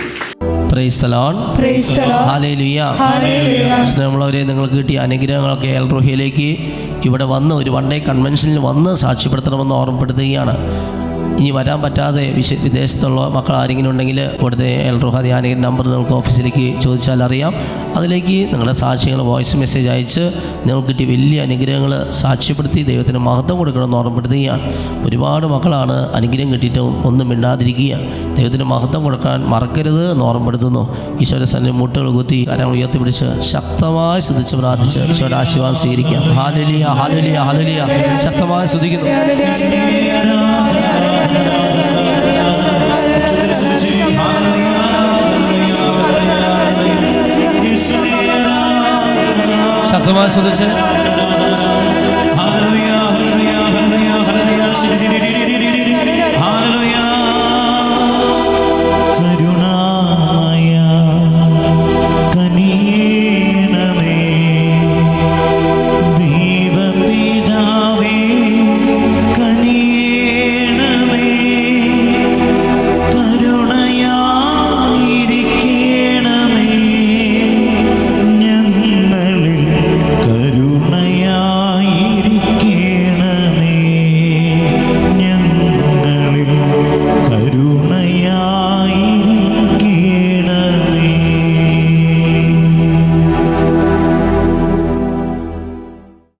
Praise the Lord. ഹല്ലേലൂയ. സ്നേഹമുള്ളവരെ, നിങ്ങൾക്ക് കിട്ടിയ അനുഗ്രഹങ്ങളൊക്കെ എൽ റോഹിയിലേക്ക് ഇവിടെ വന്ന് ഒരു 1 ഡേ കൺവെൻഷനിൽ വന്ന് സാക്ഷ്യപ്പെടുത്തണമെന്ന് ഓർമ്മപ്പെടുത്തുകയാണ്. ഇനി വരാൻ പറ്റാതെ വിദേശത്തുള്ള മക്കൾ ആരെങ്കിലും ഉണ്ടെങ്കിൽ ഇവിടുത്തെ എൽ റോഹ ധ്യാന നമ്പർ നിങ്ങൾക്ക് ഓഫീസിലേക്ക് ചോദിച്ചാൽ അറിയാം. അതിലേക്ക് നിങ്ങളുടെ സാക്ഷ്യങ്ങൾ വോയിസ് മെസ്സേജ് അയച്ച് നിങ്ങൾക്ക് കിട്ടിയ വലിയ അനുഗ്രഹങ്ങൾ സാക്ഷ്യപ്പെടുത്തി ദൈവത്തിന് മഹത്വം കൊടുക്കണമെന്ന് ഓർമ്മപ്പെടുത്തുകയാണ്. ഒരുപാട് മക്കളാണ് അനുഗ്രഹം കിട്ടിയിട്ടും ഒന്നും മിണ്ടാതിരിക്കുക. ദൈവത്തിന് മഹത്വം കൊടുക്കാൻ മറക്കരുത് എന്ന് ഓർമ്മപ്പെടുത്തുന്നു. ഈശോയുടെ സന്നിധിയിൽ മുട്ടുകൾ കുത്തി കരങ്ങൾ ഉയർത്തിപ്പിടിച്ച് ശക്തമായി സ്തുതിച്ച് പ്രാർത്ഥിച്ച് ഈശോയുടെ ആശീർവാദം സ്വീകരിക്കാം. ഹല്ലേലൂയ, ഹല്ലേലൂയ, ഹല്ലേലൂയ. ശക്തമായി സ്തുതിക്കുന്നു. ശക്തമായി സ്തുതിച്ച്